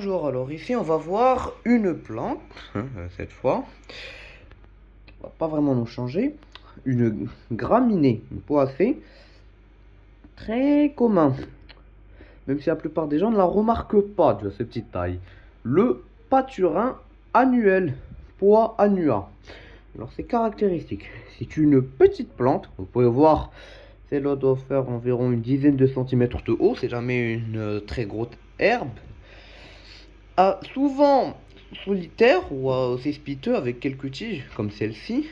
bonjour, alors ici on va voir une plante, cette fois, on va pas vraiment nous changer, une graminée, une poacée, très commun, même si la plupart des gens ne la remarquent pas de cette petite taille, le paturin annuel, Poa annua. Alors c'est caractéristique, c'est une petite plante, vous pouvez voir, celle-là doit faire environ une dizaine de centimètres de haut, c'est jamais une très grosse herbe. Souvent solitaire ou cespiteux avec quelques tiges comme celle-ci.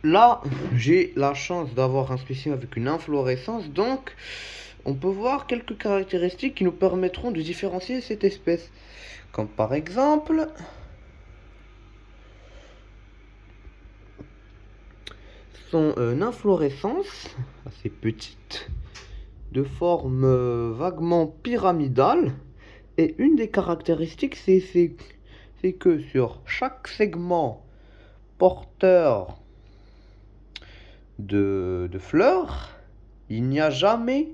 Là, j'ai la chance d'avoir un spécimen avec une inflorescence, donc on peut voir quelques caractéristiques qui nous permettront de différencier cette espèce. Comme par exemple, son inflorescence, assez petite, de forme vaguement pyramidale. Et une des caractéristiques, c'est que sur chaque segment porteur de fleurs, il n'y a jamais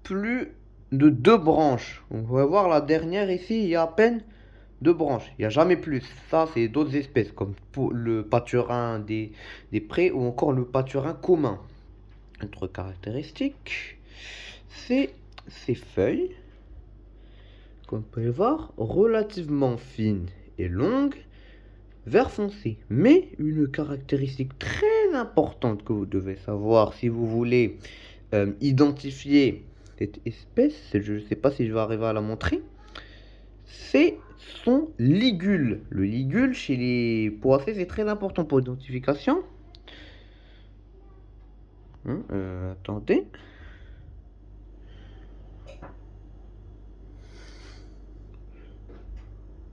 plus de 2 branches. On va voir la dernière ici, il y a à peine 2 branches. Il n'y a jamais plus. Ça, c'est d'autres espèces, comme le paturin des prés ou encore le paturin commun. Autre caractéristique, c'est ses feuilles, comme vous pouvez le voir, relativement fines et longues, vert foncé. Mais une caractéristique très importante que vous devez savoir si vous voulez identifier cette espèce, je ne sais pas si je vais arriver à la montrer, c'est son ligule. Le ligule chez les poacées, c'est très important pour l'identification. Attendez.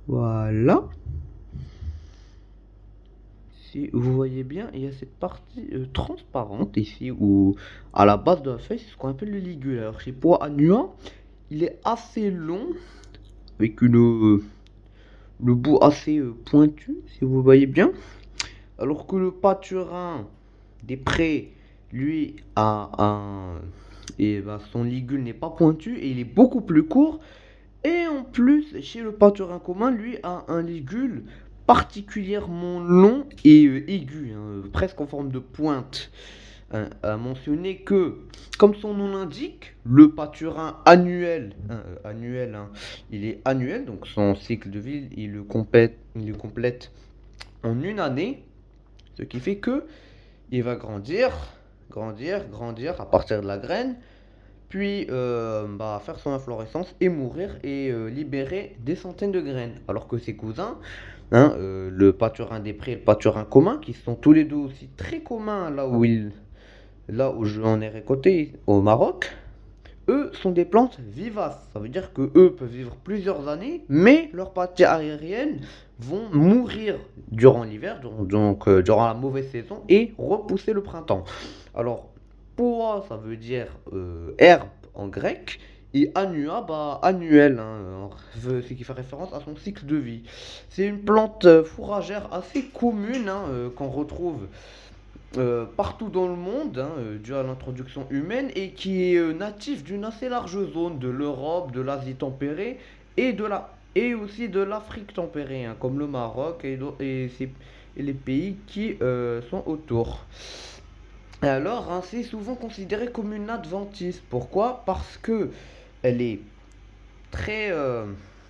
Voilà. Si vous voyez bien, il y a cette partie transparente ici, où à la base de la feuille, c'est ce qu'on appelle le ligule. Alors chez Poa annua, il est assez long, avec le bout assez pointu, si vous voyez bien. Alors que le paturin des prés, lui, son ligule n'est pas pointu et il est beaucoup plus court. Et en plus, chez le paturin commun, lui a un ligule particulièrement long et aigu, presque en forme de pointe. À mentionner que, comme son nom l'indique, le paturin annuel, il est annuel, donc son cycle de vie, il le complète en une année, ce qui fait que il va grandir à partir de la graine, puis faire son inflorescence et mourir et libérer des centaines de graines. Alors que ses cousins, le paturin des prés et le paturin commun, qui sont tous les deux aussi très communs là où je en ai récolté au Maroc, eux sont des plantes vivaces. Ça veut dire que eux peuvent vivre plusieurs années, mais leurs parties aériennes vont mourir durant l'hiver, donc durant la mauvaise saison, et repousser le printemps. Alors, poa, ça veut dire herbe en grec, et annua, annuel, ce qui fait référence à son cycle de vie. C'est une plante fourragère assez commune, qu'on retrouve partout dans le monde, dû à l'introduction humaine, et qui est natif d'une assez large zone de l'Europe, de l'Asie tempérée et aussi de l'Afrique tempérée, comme le Maroc et les pays qui sont autour. Alors, c'est souvent considéré comme une adventice. Pourquoi? Parce que elle est très,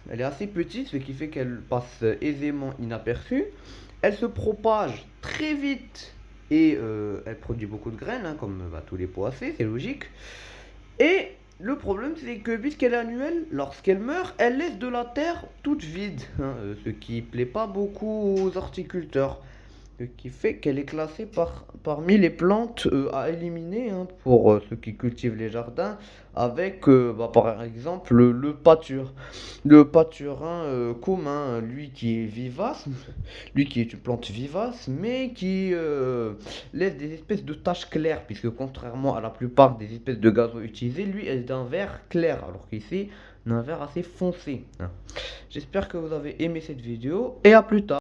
elle est assez petite, ce qui fait qu'elle passe aisément inaperçue. Elle se propage très vite et elle produit beaucoup de graines, comme tous les poacées, c'est logique. Et le problème, c'est que puisqu'elle est annuelle, lorsqu'elle meurt, elle laisse de la terre toute vide, ce qui plaît pas beaucoup aux horticulteurs. Ce qui fait qu'elle est classée parmi les plantes à éliminer, pour ceux qui cultivent les jardins, avec par exemple le paturin commun, lui qui est vivace, lui qui est une plante vivace, mais qui laisse des espèces de taches claires, puisque contrairement à la plupart des espèces de gazon utilisées, lui est d'un vert clair, alors qu'ici, d'un vert assez foncé. J'espère que vous avez aimé cette vidéo, et à plus tard.